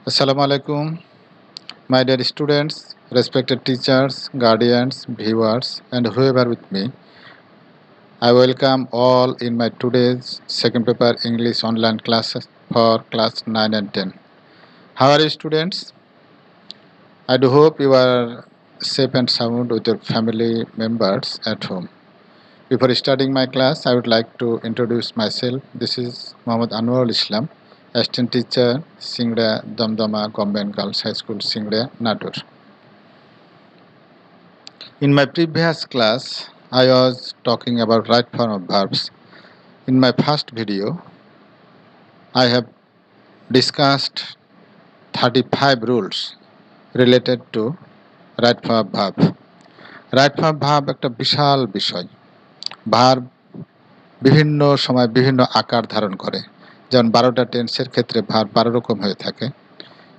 Assalamu alaikum, my dear students, respected teachers, guardians, viewers, and whoever with me. I welcome all in my today's second paper English online classes for class 9 and 10. How are you, students? I do hope you are safe and sound with your family members at home. Before starting my class, I would like to introduce myself. This is Muhammad Anwarul Islam, assistant teacher, Singda Damdama Government Girls High School, Singda, Natur. In my previous class, I was talking about right form of verbs. In my first video, I have discussed 35 rules related to right form of verb. Right form verb একটা বিশাল বিষয়। Verb বিভিন্ন সময় বিভিন্ন আকার ধারণ করে। যেমন 12টা টেন্সের ক্ষেত্রে ভার্ব 12 রকম হয়ে থাকে।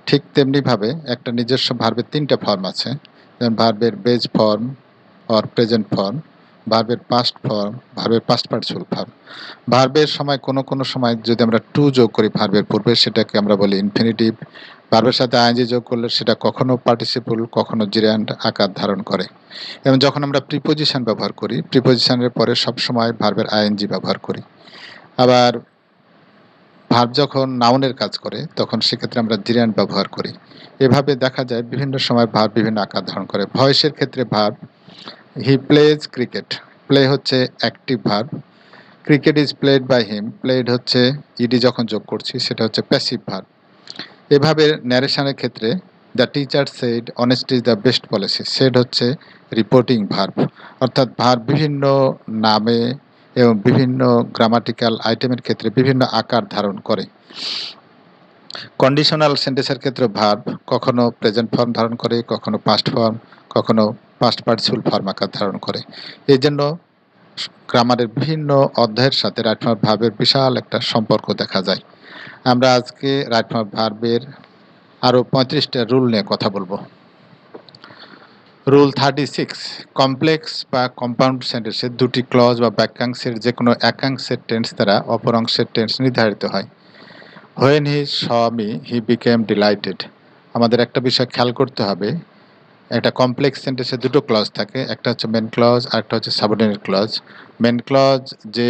ঠিক তেমনিভাবে একটা নিজস্ব ভার্বের 3টে ফর্ম আছে। যেমন ভার্বের base form or present form, ভার্বের পাস্ট ফর্ম, ভার্বের পাস্ট পার্টিসিপল ফর্ম। ভার্বের সময় কোনো সময় যদি আমরা টু যোগ করি ভার্বের পূর্বে, সেটাকে আমরা বলি ইনফিনিটিভ। ভার্বের সাথে আইএনজি যোগ করলে সেটা কখনো পার্টিসিপল, কখনো জিরান্ড আকার ধারণ করে। এবং যখন আমরা প্রিপোজিশন ব্যবহার করি, প্রিপোজিশনের পরে সবসময় ভার্বের আইএনজি ব্যবহার করি। আবার ভার্ব যখন নাউনের কাজ করে তখন সেক্ষেত্রে আমরা জিরান্ড ব্যবহার করি। এভাবে দেখা যায় বিভিন্ন সময় ভার্ব বিভিন্ন আকার ধারণ করে। ভয়েসের ক্ষেত্রে verb he plays cricket. Play হচ্ছে active verb. Cricket is played by him. Played হচ্ছে ইডি যখন যোগ করছি সেটা হচ্ছে প্যাসিভ ভার্ব। এভাবে ন্যারেশনের ক্ষেত্রে the teacher said honesty is the best policy. Said হচ্ছে রিপোর্টিং ভার্ব, অর্থাৎ ভার্ব বিভিন্ন নামে এবং বিভিন্ন গ্রামাটিক্যাল আইটেমের ক্ষেত্রে বিভিন্ন আকার ধারণ করে। কন্ডিশনাল সেন্টেন্সের ক্ষেত্রে ভার্ব কখনো প্রেজেন্ট ফর্ম ধারণ করে, কখনো পাস্ট ফর্ম, কখনো পাস্ট পার্টিসিপল ফর্ম আকার ধারণ করে। এই জন্য গ্রামারের বিভিন্ন অধ্যায়ের সাথে রাইট ফর্ম ভার্বের বিশাল একটা সম্পর্ক দেখা যায়। আমরা আজকে রাইট ফর্ম ভার্বের আরও 35টা রুল নিয়ে কথা বলবো। রুল 36, কমপ্লেক্স বা কম্পাউন্ড সেন্টেন্সের দুটি ক্লজ বা বাক্যাংশের যে কোনো একাংশের টেন্স দ্বারা অপর অংশের টেন্স নির্ধারিত হয়। When he saw me he became delighted. আমাদের একটা বিষয় খেয়াল করতে হবে, একটা কমপ্লেক্স সেন্টেন্সে দুটো ক্লজ থাকে, একটা হচ্ছে মেন ক্লজ আর একটা হচ্ছে সাবঅর্ডিনেট ক্লজ। মেন ক্লজ যে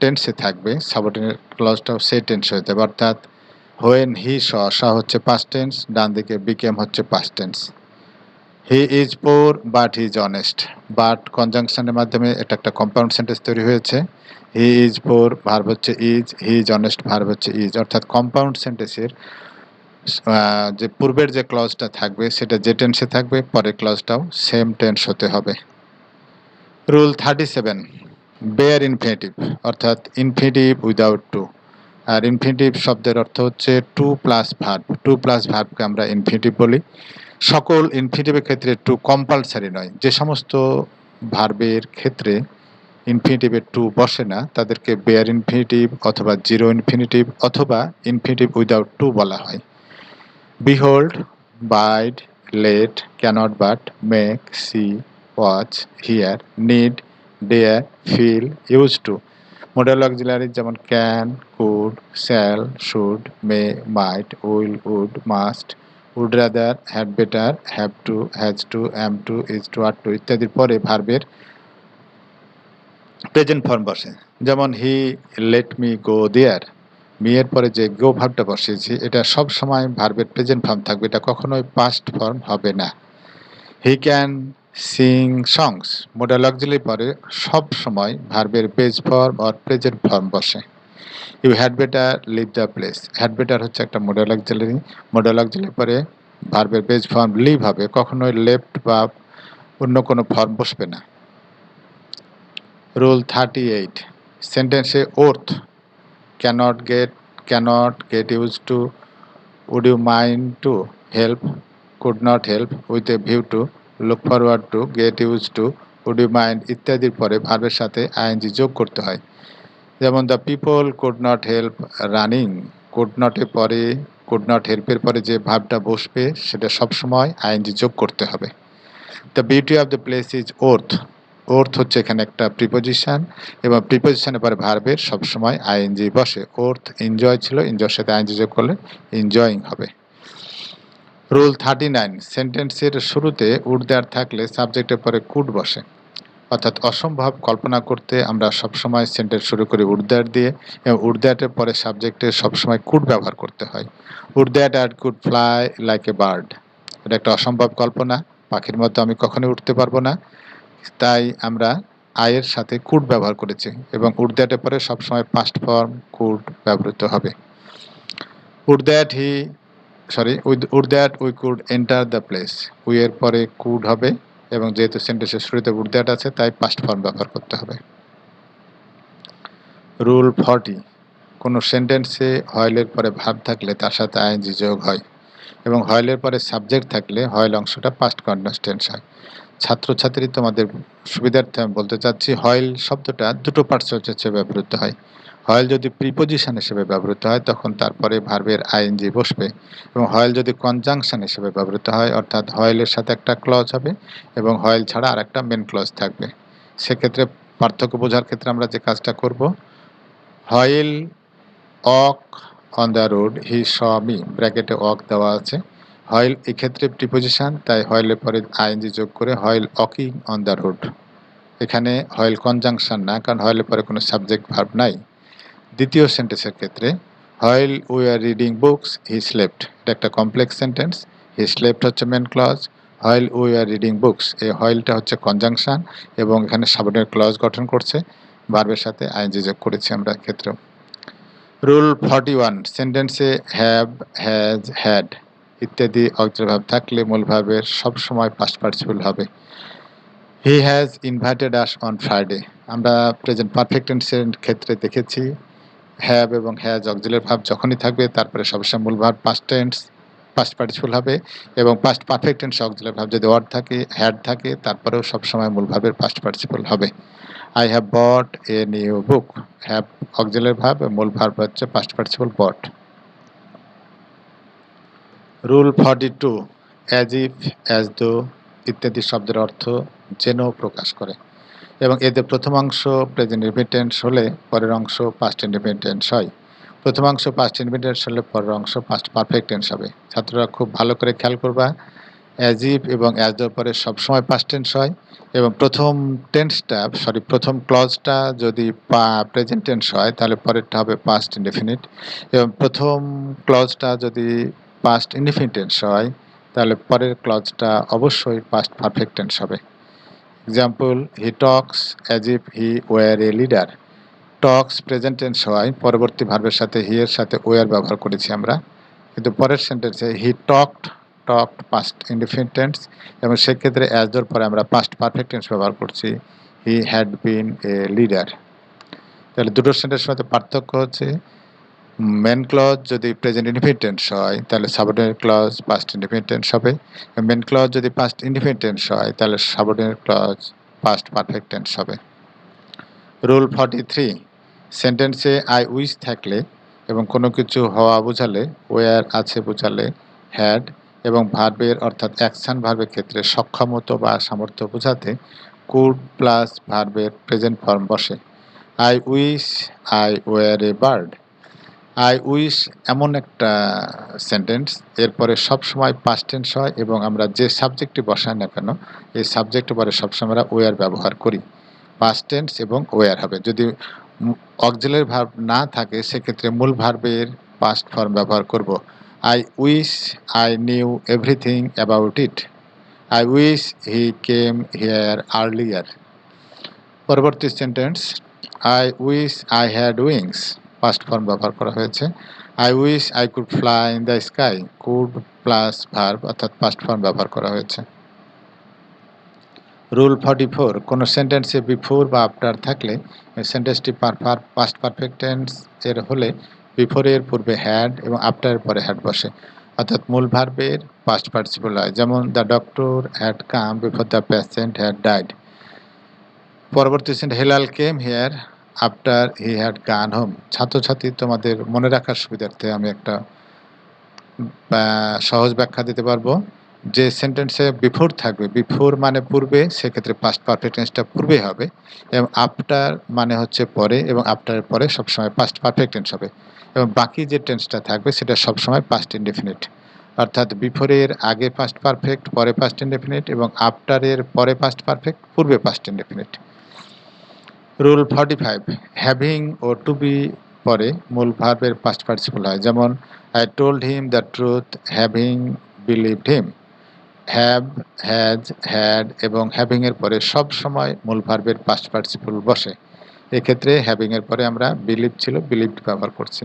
টেন্সে থাকবে, সাবঅর্ডিনেট ক্লজটাও সেই টেন্সে হতে হবে। অর্থাৎ হোয়েন হি স হচ্ছে পাস্ট টেন্স, ডান দিকে বিকেম হচ্ছে past tense. He is poor but he is honest. But কনজাংশনের মাধ্যমে এটা একটা কম্পাউন্ড সেন্টেন্স তৈরি হয়েছে। হি ইজ পোর ভার্ব হচ্ছে is, he is honest verb হচ্ছে ইজ। অর্থাৎ কম্পাউন্ড সেন্টেন্সের যে পূর্বের যে ক্লজটা থাকবে সেটা যে টেন্সে থাকবে, পরের ক্লজটাও সেম টেন্স হতে হবে। রুল 37, বেয়ার ইনফিনিটিভ, অর্থাৎ ইনফিনিটিভ উইদাউট টু। আর ইনফিনিটিভ শব্দের অর্থ হচ্ছে to plus verb. To plus ভার্বকে আমরা ইনফিনিটিভ বলি। সকল ইনফিনিটিভের ক্ষেত্রে টু কম্পালসারি নয়। যে সমস্ত ভার্বের ক্ষেত্রে ইনফিনিটিভের টু বসে না তাদেরকে বেয়ার ইনফিনিটিভ অথবা জিরো ইনফিনিটিভ অথবা ইনফিনিটিভ উইদাউট টু বলা হয়। Behold, bid, let, cannot but, make, see, watch, hear, need, dare, feel, use to. Modal auxiliary যেমন can, could, shall, should, may, might, will, would, must, would rather, had better, have to, has to, am to, is to, are to ইত্যাদির পরে ভার্বের present form বসে। যেমন he let me go there. Me এর পরে যে গো ভার্বটা বসিয়েছি এটা সব সময় ভার্বের প্রেজেন্ট ফর্ম থাকবে, এটা কখনোই পাস্ট ফর্ম হবে না। He can sing songs. Modal auxiliary পরে সব সময় ভার্বের base form or present form বসে। You had better leave the place. Had better হচ্ছে একটা মডেল অক্সিলারি। মডেল অক্সিলারি পরে ভার্বের বেজ ফর্ম লিভ হবে, কখনোই লেফট বা অন্য কোনো ফর্ম বসবে না। রুল 38, সেন্টেন্সে worth cannot get used to, would you mind to, help, could not help, with a view to, look forward to, get used to, would you mind ইত্যাদির পরে ভার্বের সাথে আইএনজি যোগ করতে হয়। যেমন the people could not help running. Could নটের পরে, কুড নট হেল্পের পরে যে ভার্বটা বসবে সেটা সবসময় আইএনজি যোগ করতে হবে। The beauty of the place is worth. Worth হচ্ছে এখানে একটা প্রিপোজিশন এবং প্রিপোজিশনের পরে ভার্বের সবসময় আইএনজি বসে। ওর্থ এনজয় ছিল, এনজয়ের সাথে আইএনজি যোগ করলে এনজয়িং হবে। রুল 39, সেন্টেন্সের শুরুতে উড দেয়ার থাকলে সাবজেক্টের পরে কুড বসে। অর্থাৎ অসম্ভব কল্পনা করতে আমরা সবসময় সেন্টেন্স শুরু করি উড দেয়ার দিয়ে, এবং উড দেয়ারের পরে সাবজেক্টে সবসময় কুড ব্যবহার করতে হয়। Would that I could fly like a bird. এটা একটা অসম্ভব কল্পনা, পাখির মতো আমি কখনোই উঠতে পারবো না, তাই আমরা আয়ের সাথে কুড ব্যবহার করেছি, এবং উড দ্যাটের পরে সবসময় পাস্ট ফর্ম কুড ব্যবহৃত হবে। Would that he would that we could enter the place, we এর পরে কুড হবে, এবং যেহেতু সেন্টেন্সের শুরুতে উড দ্যাট আছে তাই পাস্ট ফর্ম ব্যবহার করতে হবে। রুল 40, কোনো সেন্টেন্সে হয়েলের পরে ভার্ব থাকলে তার সাথে আইএনজি যোগ হয়, এবং হয়েলের পরে সাবজেক্ট থাকলে হয়েল অংশটা পাস্ট কন্টিনিউয়াস টেন্স হয়। ছাত্রছাত্রী, তোমাদের সুবিধার্থে আমি বলতে চাচ্ছি, হয়েল শব্দটা দুটো পার্টস হিসেবে ব্যবহৃত হয়। হয়েল যদি প্রিপোজিশন হিসেবে ব্যবহৃত হয় তখন তারপরে ভার্বের আইএনজি বসবে, এবং হয়েল যদি কনজাংশন হিসেবে ব্যবহৃত হয় অর্থাৎ হয়েলের সাথে একটা ক্লজ হবে এবং হয়েল ছাড়া আর একটা মেন ক্লজ থাকবে। সেক্ষেত্রে পার্থক্য বোঝার ক্ষেত্রে আমরা যে কাজটা করব, while walk on the road he saw me, ব্র্যাকেটে অক দেওয়া আছে। হয়েল এক্ষেত্রে প্রিপোজিশন, তাই হয়েলের পরে আইএনজি যোগ করে হয়েল অকিং অন দ্য রোড। এখানে হয়েল কনজাংশন না, কারণ হয়েলের পরে কোনো সাবজেক্ট ভার্ব নাই। দ্বিতীয় সেন্টেন্সের ক্ষেত্রে while we are reading books he slept, এটা একটা কমপ্লেক্স সেন্টেন্স। হি স্লেপ্ট হচ্ছে main clause, while we are reading books এই হয়েলটা হচ্ছে কনজাংশন, এবং এখানে সাবঅর্ডিনেট ক্লজ গঠন করছে, ভার্বের সাথে আইএনজি যোগ করেছি আমরা ক্ষেত্রে। রুল 41, সেন্টেন্সে হ্যাভ, হ্যাজ, হ্যাড ইত্যাদি অক্সিলারি ভার্ব থাকলে মূল ভার্বের সবসময় পাস্ট পার্টিসিপল হবে। He has invited us on Friday, আমরা প্রেজেন্ট পারফেক্ট টেন্সের ক্ষেত্রে দেখেছি হ্যাভ এবং হ্যাজ অক্সিলারি ভার্ব যখনই থাকবে তারপরে সবসময় মূল verb past tense past participle হবে, এবং past perfect tense auxiliary verb যদি ওয়ার্ড থাকে, হ্যাড থাকে, তারপরেও সবসময় মূল ভার্বের পাস্ট পার্টিসিপল হবে। I have bought a new book. Have auxiliary verb, মূল ভার্ব হচ্ছে past participle bought. Rule 42, as if, as though ইত্যাদি শব্দের অর্থ যেন প্রকাশ করে, এবং এদের প্রথম অংশ প্রেজেন্ট ইনডিফিনিট হলে পরের অংশ পাস্ট ইনডিফিনিট হয়। প্রথম অংশ পাস্ট ইনডিফিনিট হলে পরের অংশ পাস্ট পারফেক্ট টেন্স হবে। ছাত্ররা খুব ভালো করে খেয়াল করবা, অ্যাজ ইফ এবং অ্যাজ দোর পরে সবসময় পাস্ট টেন্স হয়, এবং প্রথম ক্লজটা যদি প্রেজেন্ট টেন্স হয় তাহলে পরেরটা হবে পাস্ট ইনডেফিনিট, এবং প্রথম ক্লজটা যদি পাস্ট ইনডেফিনিট টেন্স হয় তাহলে পরের ক্লজটা অবশ্যই পাস্ট পারফেক্ট টেন্স হবে। Example, he talks as if he war a leader. Tux present tense হয়, পরবর্তী ভার্বের সাথে হি এর সাথে ওয়ার ব্যবহার করেছি আমরা, কিন্তু পরের সেন্টেন্সে হি টকড পাস্ট ইনডিফিনিট টেন্স, এবং সেক্ষেত্রে অ্যাজ দোর পরে আমরা পাস্ট পারফেক্ট টেন্স ব্যবহার করছি, he had been a leader. তাহলে দুটো সেন্টেন্সের মধ্যে পার্থক্য হচ্ছে, মেন ক্লজ যদি প্রেজেন্ট ইনডিফিনিট টেন্স হয় তাহলে subordinate clause past indefinite tense হবে, মেন ক্লজ যদি পাস্ট ইনডিফিনিট টেন্স হয় তাহলে subordinate clause past perfect tense হবে। রুল 43, সেন্টেন্সে আই উইশ থাকলে এবং কোনো কিছু হওয়া বোঝালে, ওয়ার আছে বোঝালে হ্যাড, এবং ভার্বের অর্থাৎ অ্যাকশন ভার্বের ক্ষেত্রে সক্ষমতা বা সামর্থ্য বোঝাতে কুড প্লাস ভার্বের প্রেজেন্ট ফর্ম বসে। I wish I were a bird. I wish এমন একটা সেন্টেন্স, এরপরে সবসময় পাস্ট টেন্স হয়, এবং আমরা যে সাবজেক্টটি বসাই না কেন এই সাবজেক্টের পরে সবসময় আমরা ওয়ার ব্যবহার করি। পাস্ট টেন্স এবং ওয়ার হবে। যদি অক্সিলারি ভার্ব না থাকে সেক্ষেত্রে মূল ভার্বের পাস্ট ফর্ম ব্যবহার করব। I wish I knew everything about it. I wish he came here earlier. পরবর্তী sentence, I wish I had wings, past form ব্যবহার করা হয়েছে। I wish I could fly in the sky, could plus verb অর্থাৎ past form ব্যবহার করা হয়েছে। Rule 44, কোনো সেন্টেন্সে বিফোর বা আফটার থাকলে সেন্টেন্সটি পাস্ট পারফেক্ট টেন্স এর হলে বিফোরের পূর্বে হ্যাড এবং আফটারের পরে হ্যাড বসে, অর্থাৎ মূল ভার্বের পাস্ট পার্টিসিপল হয়। যেমন the doctor had come before the patient had died. পরবর্তী sentence, Helal came here after he had gone home. ছাত্রছাত্রী, তোমাদের মনে রাখার সুবিধার্থে আমি একটা সহজ ব্যাখ্যা দিতে পারবো। যে সেন্টেন্সে বিফোর থাকবে, বিফোর মানে পূর্বে, সেক্ষেত্রে পাস্ট পারফেক্ট টেন্সটা পূর্বে হবে, এবং আফটার মানে হচ্ছে পরে, এবং আফটারের পরে সবসময় পাস্ট পারফেক্ট টেন্স হবে, এবং বাকি যে টেন্সটা থাকবে সেটা সবসময় পাস্ট ইনডেফিনিট। অর্থাৎ বিফোরের আগে পাস্ট পারফেক্ট, পরে পাস্ট ইনডেফিনিট, এবং আফটারের পরে পাস্ট পারফেক্ট, পূর্বে পাস্ট ইনডেফিনিট। রুল 45, হ্যাভিং ও টু বি পরে মূল ভার্বের পাস্ট পার্টিসিপল হয়। যেমন I told him the truth having believed him. Have, has, had এবং হ্যাভিং এর পরে সব সময় মূল ভার্বের পাস্ট পার্টিসিপল বসে। এক্ষেত্রে হ্যাভিং এর পরে আমরা বিলিভ ছিল, বিলিভড ব্যবহার করছি।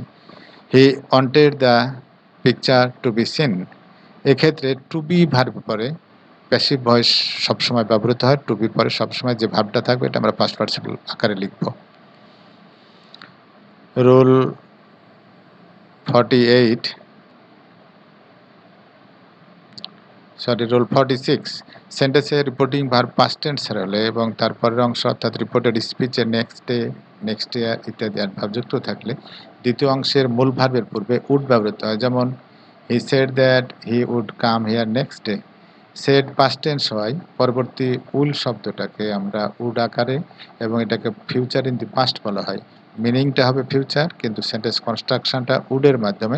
He wanted the picture to be seen. এক্ষেত্রে টু বি ভার্ব পরে প্যাসিভ ভয়েস সবসময় ব্যবহৃত হয়। টু বি পরে সবসময় যে ভার্বটা থাকবে এটা আমরা পাস্ট পার্টিসিপল আকারে লিখব। রুল 46, সেন্টেন্সে রিপোর্টিং ভার্ব পাস্ট টেন্স হলে এবং তারপরের অংশ অর্থাৎ রিপোর্টেড স্পিচের নেক্সট ডে, নেক্সট ইয়ার ইত্যাদি অ্যাডভার্ব যুক্ত থাকলে দ্বিতীয় অংশের মূল ভার্বের পূর্বে উড ব্যবহৃত হয়। যেমন he said that he would come here next day. Said past tense হয়, পরবর্তী উল শব্দটাকে আমরা উড আকারে এবং এটাকে ফিউচার ইন দি পাস্ট বলা হয়। মিনিংটা হবে ফিউচার, কিন্তু সেন্টেন্স কনস্ট্রাকশনটা উডের মাধ্যমে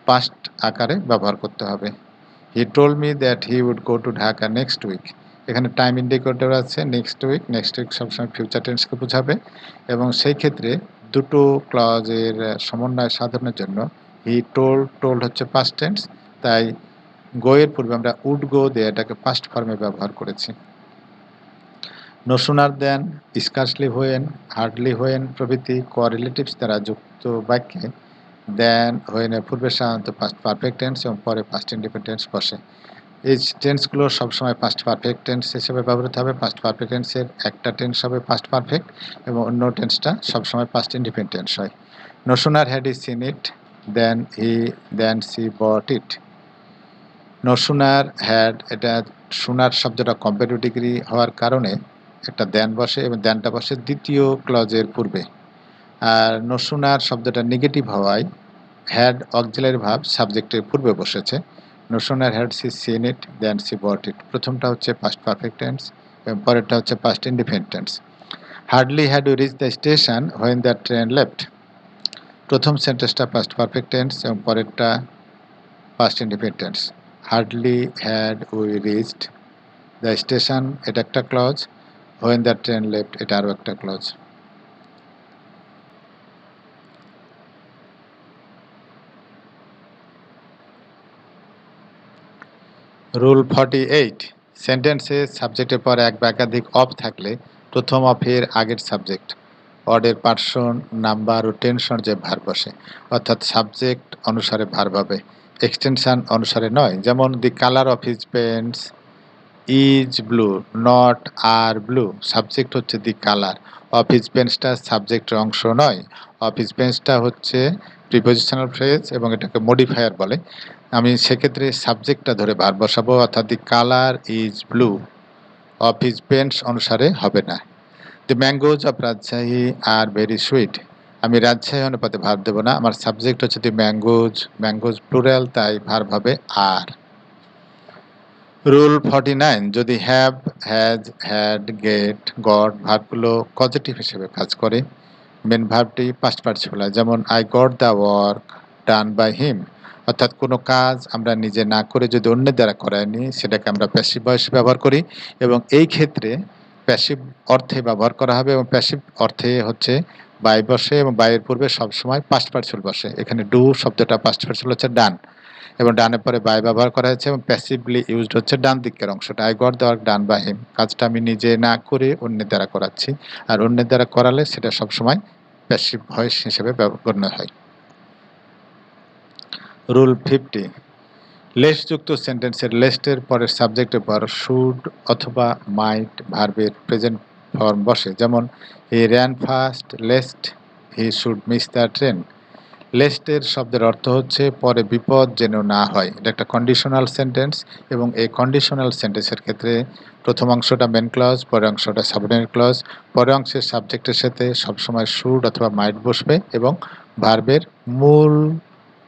পাস্ট আকারে ব্যবহার করতে হবে। He told me that he would go to Dhaka next week. এখানে টাইম ইন্ডিকেটর আছে নেক্সট উইক। নেক্সট উইক সবসময় ফিউচার টেন্সকে বোঝাবে এবং সেই ক্ষেত্রে দুটো ক্লজের সমন্বয় সাধনের জন্য হি টোল্ড, টোল্ড হচ্ছে পাস্ট টেন্স, তাই গো এর পূর্বে আমরা উড গো দিয়ে এটাকে পাস্ট ফর্মে ব্যবহার করেছি। No sooner then, scarcely when, hardly when প্রভৃতি কোরিলেটিভস দ্বারা যুক্ত বাক্যে দেন হোয়েনের পূর্বে সাধারণত পাস্ট পারফেক্ট টেন্স এবং পরে পাস্ট ইন্ডিপেন্ডেন্স বসে। এই টেন্সগুলো সবসময় পাস্ট পারফেক্ট টেন্স হিসেবে ব্যবহৃত হবে। পাস্ট পারফেক্ট টেন্সের একটা টেন্স হবে পাস্ট পারফেক্ট এবং অন্য টেন্সটা সবসময় পাস্ট ইন্ডিপেন্ডেন্স হয়। No sooner had he seen it then she bought it. No sooner had, এটা সুনার শব্দটা কম্পারেটিভ ডিগ্রি হওয়ার কারণে একটা দেন বসে এবং দেনটা বসে দ্বিতীয় ক্লজের পূর্বে। আর নো সুনার শব্দটা নেগেটিভ হওয়ায় হ্যাড অক্সিলারি ভার্ব সাবজেক্টের পূর্বে বসেছে। No sooner had she seen it then she bought it. প্রথমটা হচ্ছে পাস্ট পারফেক্ট টেন্স এবং পরেরটা হচ্ছে past indefinite tense. Hardly had we reach the station when the train left. প্রথম সেন্টেন্সটা পাস্ট পারফেক্ট টেন্স এবং পরেরটা past indefinite tense. Hardly had we reached the station এটা একটা clause, when the train left এটা আরও একটা ক্লজ। রুল 48, সেন্টেন্সে সাবজেক্টের পর এক বা একাধিক অফ থাকলে প্রথম অফের আগের সাবজেক্ট অর্ডের পার্সন, নাম্বার ও টেনশন যে ভার্ব বসে, অর্থাৎ সাবজেক্ট অনুসারে ভার্ব হবে, এক্সটেনশন অনুসারে নয়। যেমন the colour of his paints is blue, not are blue. Subject হচ্ছে দি কালার। অফ হিজ পেন্টসটা সাবজেক্টের অংশ নয়। অফ হিজ পেন্টসটা হচ্ছে প্রিপোজিশনাল ফ্রেজ এবং এটাকে মডিফায়ার বলে। আমি সেক্ষেত্রে সাবজেক্টটা ধরে ভার্ব বসাবো, অর্থাৎ the colour is blue. Of his pants অনুসারে হবে না। The mangoes of Rajshahi are very sweet. আমি রাজশাহী অনুপাতে ভার্ব দেবো না, আমার সাবজেক্ট হচ্ছে দি ম্যাঙ্গোজ, ম্যাঙ্গোজ প্লুরাল, তাই ভার্ব হবে আর। রুল 49, যদি have, has, had, get, got ভার্বগুলো পজিটিভ হিসেবে কাজ করে মেন ভার্বটি পাস্ট পার্টিসিপল হয়। যেমন I got the work done by him, অর্থাৎ কোনো কাজ আমরা নিজে না করে যদি অন্যের দ্বারা করায় নিই সেটাকে আমরা প্যাসিভ ভয়েসে ব্যবহার করি এবং এই ক্ষেত্রে প্যাসিভ অর্থে ব্যবহার করা হবে এবং প্যাসিভ অর্থে হচ্ছে বাই বসে এবং বাইয়ের পূর্বে সবসময় পাস্ট পার্টিসিপল বসে। এখানে ডু শব্দটা পাস্ট পার্টিসিপল হচ্ছে ডান এবং ডানের পরে বাই ব্যবহার করা হয়েছে এবং প্যাসিভলি ইউজড হচ্ছে ডান দিকের অংশটা। I got the work done by him, কাজটা আমি নিজে না করে অন্যের দ্বারা করাচ্ছি, আর অন্যের দ্বারা করালে সেটা সবসময় প্যাসিভ ভয়েস হিসেবে গণ্য হয়। রুল 50, লেসযুক্ত সেন্টেন্সের লেস্টের পরের সাবজেক্টের পর শুড অথবা মাইট ভার্বের প্রেজেন্ট ফর্ম বসে। যেমন he ran fast lest he should miss the train. লেস্টের শব্দের অর্থ হচ্ছে পরে বিপদ যেন না হয়। এটা একটা কন্ডিশনাল সেন্টেন্স এবং এই কন্ডিশনাল সেন্টেন্সের ক্ষেত্রে প্রথম অংশটা মেন ক্লজ, পরের অংশটা সাবঅর্ডিনেট ক্লজ। পরের অংশের সাবজেক্টের সাথে সবসময় শুড অথবা মাইট বসবে এবং ভার্বের মূল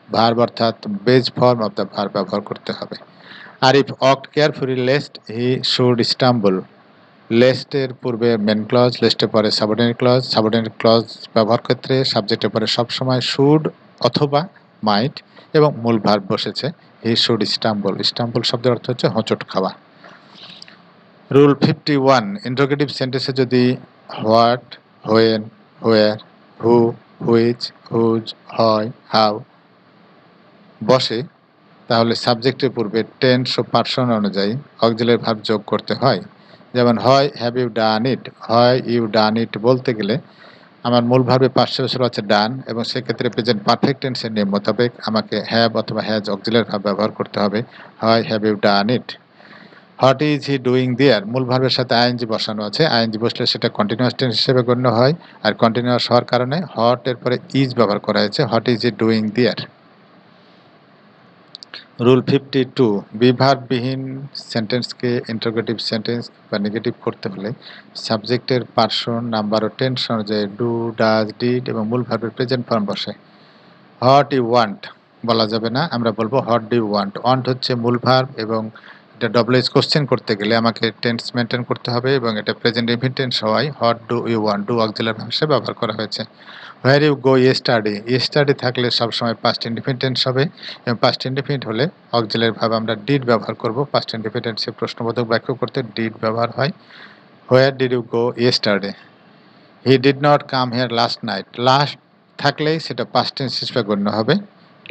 ভার্ব অর্থাৎ base form of the verb ব্যবহার করতে হবে। আর if walked carefully lest he should stumble. লেস্টের পূর্বে মেন ক্লজ, লেস্টের পরে সাবঅর্ডিনেট ক্লজ। সাবঅর্ডিনেট ক্লজ ব্যবহার ক্ষেত্রে সাবজেক্টের পরে সবসময় শুড অথবা মাইট এবং মূল ভার্ব বসেছে হি শুড স্টাম্বল। স্টাম্বল শব্দের অর্থ হচ্ছে হোঁচট খাওয়া। রুল 51, ইন্টারোগেটিভ সেন্টেন্সে যদি what, when, where, who, which, whose, হয়, হাউ বসে তাহলে সাবজেক্টের পূর্বে টেন্স ও পার্সন অনুযায়ী অক্সিলারি ভার্ব যোগ করতে হয়। যেমন হয় হ্যাভ ইউ ডান ইট, হয় ইউ ডান ইট বলতে গেলে আমার মূল ভার্বে পার্শ্ব হচ্ছে ডান এবং সেক্ষেত্রে প্রেজেন্ট পারফেক্ট টেন্সের নিয়ম মোতাবেক আমাকে হ্যাভ অথবা হ্যাজ অক্সিলারি ভার্ব ব্যবহার করতে হবে। হয় have you done it. What is he doing there, মূল ভার্বের সাথে আইএনজি বসানো আছে, আইএনজি বসলে সেটা কন্টিনিউয়াস টেন্স হিসেবে গণ্য হয়। আর কন্টিনিউয়াস হওয়ার কারণে হট এর পরে ইজ ব্যবহার করা হয়েছে, what is he doing there. Rule 52, বিভার্ববিহীন সেন্টেন্সকে ইন্টারোগেটিভ সেন্টেন্স বা নেগেটিভ করতে হলে সাবজেক্টের পার্সন, নাম্বার ও টেন্স অনুযায়ী ডু, ডাজ, ডিড এবং মূল ভার্বের প্রেজেন্ট ফর্ম বসে। হোয়াট ইউ ওয়ান্ট বলা যাবে না, আমরা বলবো what do you want. Want হচ্ছে মূল ভার্ব এবং এটা ডবল এজ কোশ্চেন করতে গেলে আমাকে টেন্স মেনটেন করতে হবে এবং এটা প্রেজেন্ট ইনফিনিটিভ হওয়ায় what do you want, do auxiliary verb হিসেবে ব্যবহার করা হয়েছে। Where you go yesterday, yesterday থাকলে সবসময় পাস্ট ইনডিফিনিট হবে এবং পাস্ট ইনডিফিনিট হলে অক্সিলারি ভার্ব আমরা ডিড ব্যবহার করব। পাস্ট ইনডিফিনিটে প্রশ্নবোধক বাক্য করতে ডিড ব্যবহার হয়। Where did you go yesterday. He did not come here last night, last থাকলেই সেটা পাস্ট টেন্স হিসেবে গণ্য হবে।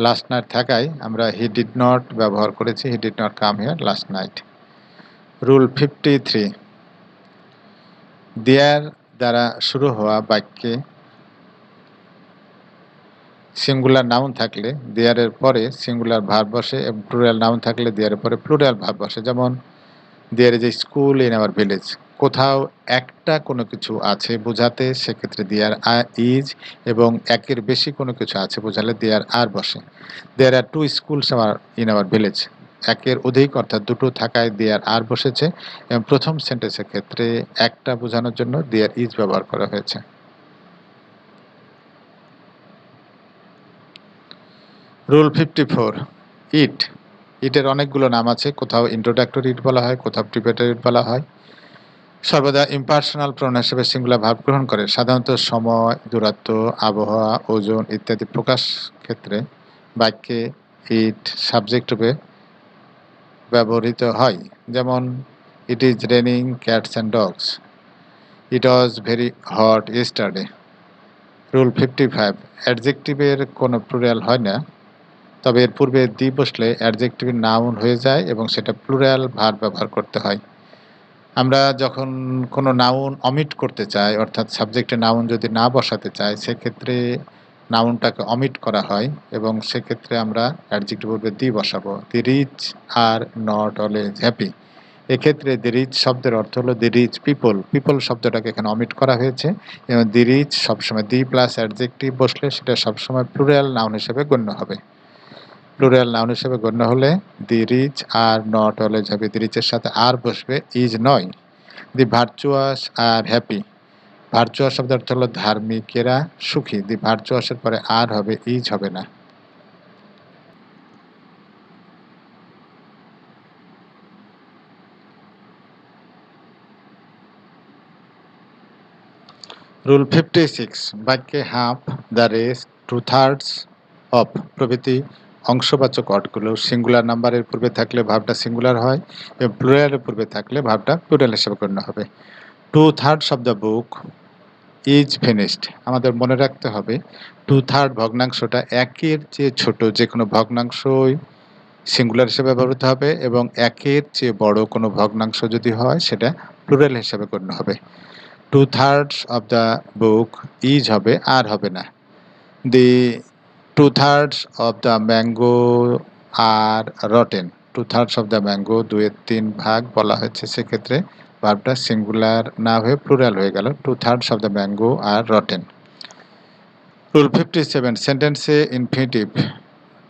লাস্ট নাইট থাকায় আমরা হি ডিড নট ব্যবহার করেছি, he did not come here last night. Rule 53, there দ্বারা শুরু হওয়া বাক্যে সিঙ্গুলার নাউন থাকলে দেয়ারের পরে সিঙ্গুলার ভার্ব বসে এবং প্লুরাল নাউন থাকলে দেয়ারের পরে প্লুরাল ভার্ব বসে। যেমন there is a school in our village, কোথাও একটা কোনো কিছু আছে বোঝাতে সেক্ষেত্রে দেয়ার ইজ এবং একের বেশি কোনো কিছু আছে বোঝালে দেয়ার আর বসে। There are two schools in our village, একের অধিক অর্থাৎ দুটো থাকায় দেয়ার আর বসেছে এবং প্রথম সেন্টেন্সের ক্ষেত্রে একটা বোঝানোর জন্য দেয়ার ইজ ব্যবহার করা হয়েছে। রুল 54, ইট, ইটের অনেকগুলো নাম আছে, কোথাও ইন্ট্রোডাক্টরি ইট বলা হয়, কোথাও প্রিপেটারি ইট বলা হয়। সর্বদা ইম্পার্সোনাল প্রোনাউন হিসেবে সিঙ্গুলার ভার্ব গ্রহণ করে, সাধারণত সময়, দূরত্ব, আবহাওয়া, ওজন ইত্যাদি প্রকাশ ক্ষেত্রে বাক্যে ইট সাবজেক্ট রূপে ব্যবহৃত হয়। যেমন it is raining cats and dogs, it was very hot yesterday. Rule 55, অ্যাডজেক্টিভের কোনো প্লুরাল হয় না, তবে এর পূর্বে দি বসলে অ্যাডজেক্টিভের নাউন হয়ে যায় এবং সেটা প্লুরাল ভার্ব ব্যবহার করতে হয়। আমরা যখন কোনো নাউন অমিট করতে চাই অর্থাৎ সাবজেক্টে নাউন যদি না বসাতে চাই সেক্ষেত্রে নাউনটাকে অমিট করা হয় এবং সেক্ষেত্রে আমরা অ্যাডজেক্টিভ পূর্বে দি বসাবো। The rich are not always happy, এক্ষেত্রে দি রিচ শব্দের অর্থ হলো দি রিচ পিপল, পিপল শব্দটাকে এখানে অমিট করা হয়েছে এবং দি রিচ সবসময় দি প্লাস অ্যাডজেক্টিভ বসলে সেটা সবসময় প্লুরাল নাউন হিসেবে গণ্য হবে। প্লুরাল নাউন হিসেবে গণ্য হলে the rich are not always happy, the রিচের সাথে আর বসবে, ইজ নয়। The virtuous are happy, virtuous শব্দের অর্থ হলো ধার্মিকেরা সুখী, দি ভার্চুয়াসের পরে আর হবে, ইজ হবে না। রুল 56, বাক্যে half, the rest, two thirds of প্রভৃতি অংশবাচক অর্থগুলো সিঙ্গুলার নাম্বারের পূর্বে থাকলে ভার্বটা সিঙ্গুলার হয় এবং প্লুরালের পূর্বে থাকলে ভার্বটা প্লুরাল হিসেবে গণ্য হবে। Two thirds of the book is finished, আমাদের মনে রাখতে হবে টু থার্ড ভগ্নাংশটা একের চেয়ে ছোট যে কোনো ভগ্নাংশই সিঙ্গুলার হিসেবে ব্যবহৃত হবে এবং একের চেয়ে বড় কোনো ভগ্নাংশ যদি হয় সেটা প্লুরাল হিসেবে গণ্য হবে। Two thirds of the book is হবে, আর হবে না। The two thirds of the mango are rotten, two thirds of the mango, 2/3 বলা হয়েছে, সেক্ষেত্রে ভার্বটা সিঙ্গুলার না হয়ে প্লুরাল হয়ে গেল, two thirds of the mango are rotten. Rule 57, সেন্টেন্সে ইনফিনিটিভ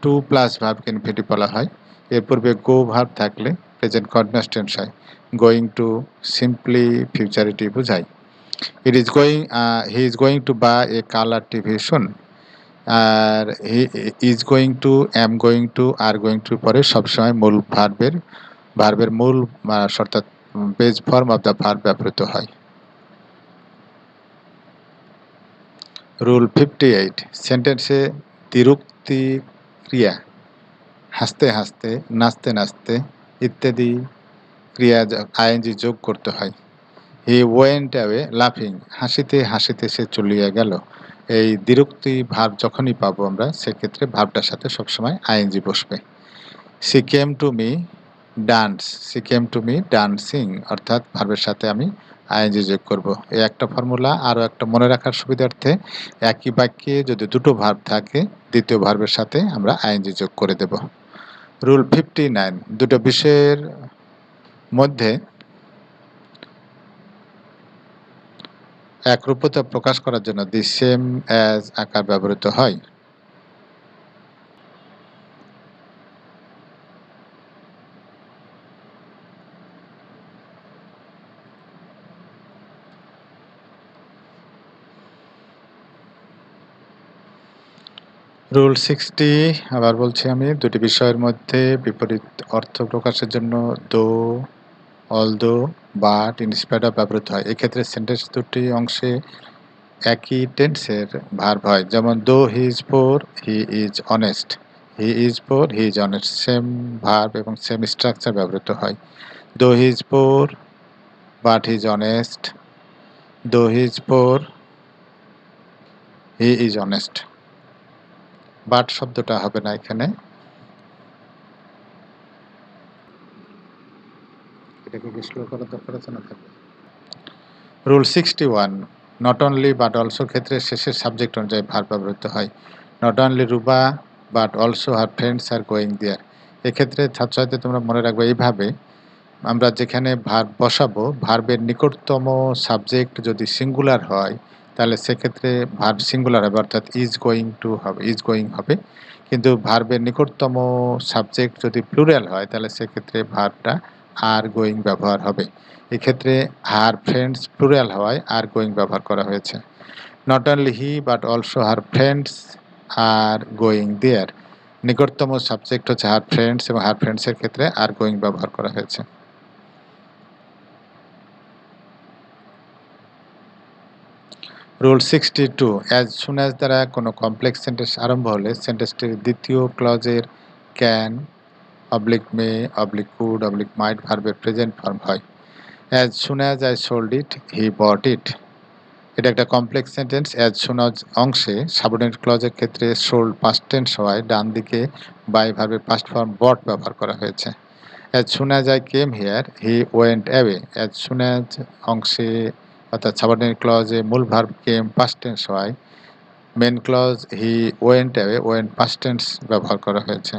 টু প্লাস ভার্বকে ইনফিনিটিভ বলা হয়, এর পূর্বে গো ভার্ব থাকলে প্রেজেন্ট কন্টিনিউয়াস টেন্স হয়। গোয়িং টু সিম্পলি ফিউচারিটি বোঝায়। It is going, he is going to buy a colour TV soon, are he is going to, am going to, are going to পরে সবসময় মূল ভার্বের মূল অর্থাৎ base form of the verb ব্যবহৃত হয়। Rule 58, সেন্টেন্সে দ্বিরুক্তি ক্রিয়া, হাসতে হাসতে, নাচতে নাচতে ইত্যাদি ক্রিয়া আইএনজি যোগ করতে হয়। হি ওয়েন্ট অ্যাওয়ে লাফিং, হাসিতে হাসিতে সে চলিয়া গেল। এই দ্বিরুক্তি ভার্ব যখনই পাবো আমরা সেক্ষেত্রে ভার্বটার সাথে সবসময় আইএনজি বসবে। She came to me dance, she came to me dancing, অর্থাৎ ভার্বের সাথে আমি আইএনজি যোগ করব। এই একটা ফর্মুলা। আরও একটা মনে রাখার সুবিধার্থে একই বাক্যে যদি দুটো ভার্ব থাকে দ্বিতীয় ভার্বের সাথে আমরা আইএনজি যোগ করে দেব। রুল 59, দুটো বিষয়ের মধ্যে একরূপতা প্রকাশ করার জন্য দি সেম অ্যাজ আকার ব্যবহৃত হয়। রুল 60 আবার বলছি আমি, দুটি বিষয়ের মধ্যে বিপরীত অর্থ প্রকাশের জন্য দো, অলদো, বাট, ইনস্পাইট অফ ব্যবহৃত হয়। এক্ষেত্রে সেন্টেন্স দুটি অংশে একই টেন্সের ভার্ব হয়, যেমন though he is poor he is honest, he is poor he is honest, same verb এবং সেম স্ট্রাকচার ব্যবহৃত হয়। Though he is poor but he is honest, though he is poor he is honest. But শব্দটা হবে না এখানে। এটাকে কি slow করার দরকার আছে না থাকবে? Rule 61, not only but also ক্ষেত্রে শেষের সাবজেক্ট অনুযায়ী ভার্ব ব্যবহৃত হয়। Not only Ruba but also her friends are going there. এক্ষেত্রে ছাত্রছাত্রী তোমরা মনে রাখবে এইভাবে, আমরা যেখানে ভার্ব বসাবো ভার্বের নিকটতম সাবজেক্ট যদি সিঙ্গুলার হয় তাহলে সেক্ষেত্রে ভার্ব সিঙ্গুলার হবে, অর্থাৎ ইজ গোয়িং টু হবে, ইজ গোয়িং হবে। কিন্তু ভার্বের নিকটতম সাবজেক্ট যদি প্লুরাল হয় তাহলে সেক্ষেত্রে ভার্বটা আর গোয়িং ব্যবহার হবে। এক্ষেত্রে হার ফ্রেন্ডস প্লুরাল হওয়ায় আর গোয়িং ব্যবহার করা হয়েছে। Not only he but also her friends are going there, নিকটতম সাবজেক্ট হচ্ছে হার ফ্রেন্ডস এবং হার ফ্রেন্ডসের ক্ষেত্রে আর গোয়িং ব্যবহার করা হয়েছে। রুল 62, অ্যাজ সুন অ্যাজ দ্বারা কোনো কমপ্লেক্স সেন্টেন্স আরম্ভ হলে সেন্টেন্সটির দ্বিতীয় ক্লজের can, oblique may, oblique could, oblique might ভার্বের প্রেজেন্ট ফর্ম হয়। As soon as I sold it he bought it, এটা একটা complex sentence. As soon as অংশে সাবঅর্ডিনেট ক্লজের ক্ষেত্রে সোল্ড পাস্ট টেন্স হওয়ায় ডান দিকে বাই ভার্বের পাস্ট ফর্ম বট ব্যবহার করা হয়েছে। As soon as I came here he went away, as soon as অংশে অর্থাৎ সাবঅর্ডিনেট ক্লজে মূল ভার্ব কেম পাস্ট টেন্স হওয়ায় main clause he went away went past tense ব্যবহার করা হয়েছে।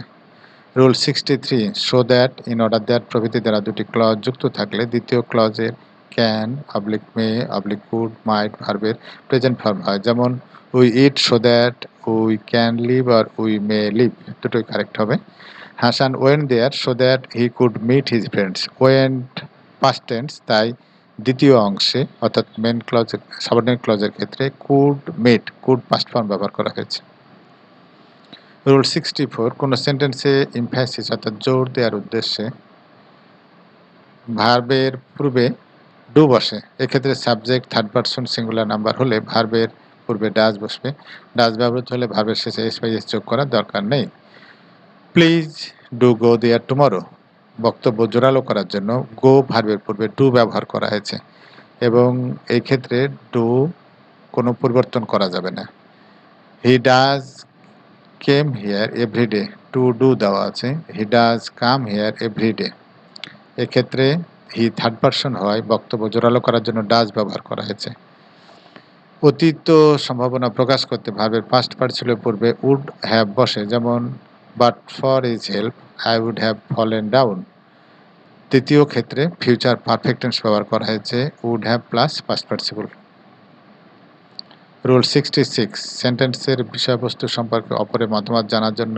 Rule 63, so that, in order that প্রভৃতি দ্বারা দুটি ক্লজ যুক্ত থাকলে দ্বিতীয় ক্লজের can, oblique may, oblique could, might ভার্বের প্রেজেন্ট ফর্ম হয়, যেমন we eat so that we can leave R we may leave, দুটোই কারেক্ট হবে। Hasan went there so that he could meet his friends, went past tense, তাই দ্বিতীয় অংশে অর্থাৎ main ক্লজের সাবঅর্ডিনেট ক্লজের ক্ষেত্রে could meet, could past form ব্যবহার করা হয়েছে। রুল 64, কোনো সেন্টেন্সে ইমফ্যাসিস অর্থাৎ জোর দেওয়ার উদ্দেশ্যে ভার্বের পূর্বে ডু বসে। এক্ষেত্রে subject third person singular number হলে ভার্বের পূর্বে ডাজ বসবে। ডাজ ব্যবহৃত হলে ভার্বের শেষে এস বাই এস যোগ করার দরকার নেই। Please do go there tomorrow, বক্তব্য জোরালো করার জন্য গো ভার্বের পূর্বে ডু ব্যবহার করা হয়েছে এবং এই ক্ষেত্রে ডু কোনো পরিবর্তন করা যাবে না। He does came here everyday, to do দেওয়া আছে, he does come here everyday. এক্ষেত্রে হি থার্ড পারসন হয় বক্তব্য জোরালো করার জন্য ডাজ ব্যবহার করা হয়েছে। অতীত সম্ভাবনা প্রকাশ করতে ভার্বের পাস্ট পার্টিসিপের পূর্বে উড হ্যাভ বসে, যেমন but for his help I would have fallen down. তৃতীয় ক্ষেত্রে ফিউচার পারফেক্ট টেন্স ব্যবহার করা হয়েছে, would have plus past participle. Rule 66, সেন্টেন্সের বিষয়বস্তু সম্পর্কে অপরের মতামত জানার জন্য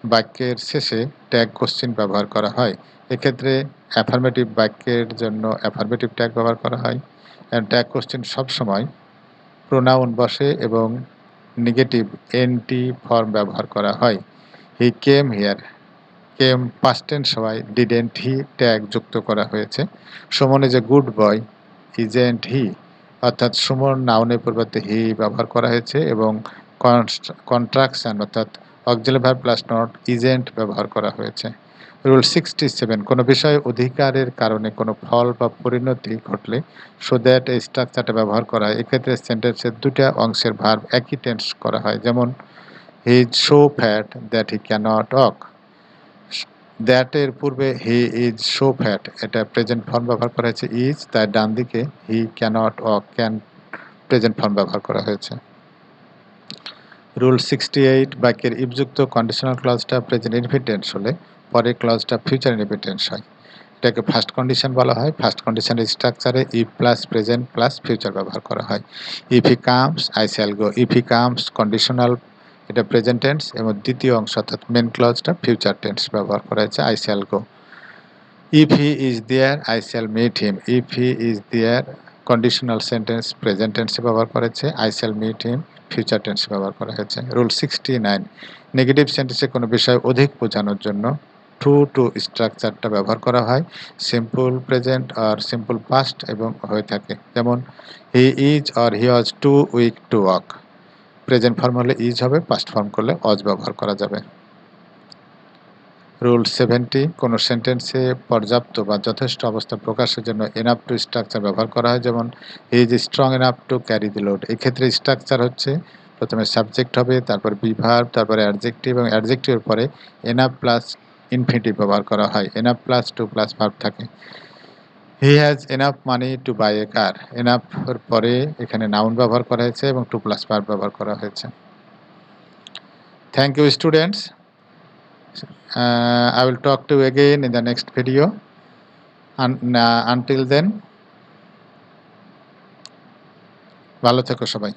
বাক্যের শেষে ট্যাগ কোশ্চেন ব্যবহার করা হয়। এক্ষেত্রে অ্যাফার্মেটিভ বাক্যের জন্য অ্যাফার্মেটিভ ট্যাগ ব্যবহার করা হয়। ট্যাগ কোশ্চেন সবসময় প্রোনাউন বসে এবং নেগেটিভ এনটি ফর্ম ব্যবহার করা হয়। He came here, came past tense হওয়ায় ডিডেন্ট হি ট্যাগ যুক্ত করা হয়েছে। Suman is a good boy isn't he, অর্থাৎ সুমন নাউনের পরিবর্তে হি ব্যবহার করা হয়েছে এবং কন্ট্রাকশন অর্থাৎ auxiliary verb plus not isn't ব্যবহার করা হয়েছে। রুল 67 কোনো বিষয়ে অধিকারের কারণে কোনো ফল বা পরিণতি ঘটলে সো দ্যাট এই স্ট্রাকচারটা ব্যবহার করা হয়। এক্ষেত্রে সেন্টেন্সের দুটা অংশের ভার্ব একই টেন্স করা হয়, যেমন he is so fat that he can't walk. That এর পূর্বে হি ইজ সো ফ্যাট, এটা প্রেজেন্ট ফর্ম ব্যবহার করা হয়েছে ইজ, তার ডান দিকে he can't walk can present form ব্যবহার করা হয়েছে। রুল 68 বাক্যের ইফযুক্ত কন্ডিশনাল ক্লজটা প্রেজেন্ট ইনফিনিটেন্স হলে পরের ক্লজটা ফিউচার ইনফিনিটেন্স হয়। এটাকে ফার্স্ট কন্ডিশন বলা হয়। ফার্স্ট কন্ডিশনের স্ট্রাকচারে if plus present plus future ব্যবহার করা হয়। If he comes I shall go. If he comes conditional, এটা প্রেজেন্ট টেন্স, এবং দ্বিতীয় অংশ অর্থাৎ মেন ক্লজটা ফিউচার টেন্স ব্যবহার করা হয়েছে I shall go. If he is there I shall meet him. If he is there conditional sentence present টেন্সে ব্যবহার করেছে, I shall meet him future টেন্সে ব্যবহার করা হয়েছে। রুল 69 নেগেটিভ সেন্টেন্সে কোনো বিষয় অধিক বোঝানোর জন্য টু স্ট্রাকচারটা ব্যবহার করা হয়। সিম্পল প্রেজেন্ট আর সিম্পল পাস্ট এবং হয়ে থাকে, যেমন he is or he was too weak to walk. Present form হলে ইজ হবে, পাস্ট ফর্ম করলে ওয়াজ ব্যবহার করা যাবে। রুল 70 কোনো সেন্টেন্সে পর্যাপ্ত বা যথেষ্ট অবস্থা প্রকাশের জন্য এনাফ টু স্ট্রাকচার ব্যবহার করা হয়, যেমন he is strong enough to carry the load. এক্ষেত্রে স্ট্রাকচার হচ্ছে প্রথমে সাবজেক্ট হবে, তারপর বি ভার্ব, তারপরে অ্যাডজেক্টিভ, এবং অ্যাডজেক্টিভের পরে এনাফ প্লাস ইনফিনিটিভ ব্যবহার করা হয়। Enough plus to plus verb থাকে। He has enough money to buy a car. Enough এর পরে এখানে নাউন ব্যবহার করা হয়েছে এবং টু প্লাস ভার্ব ব্যবহার করা হয়েছে। Thank you students. I will talk to you again in the next video. Until then, ভালো থেকো সবাই।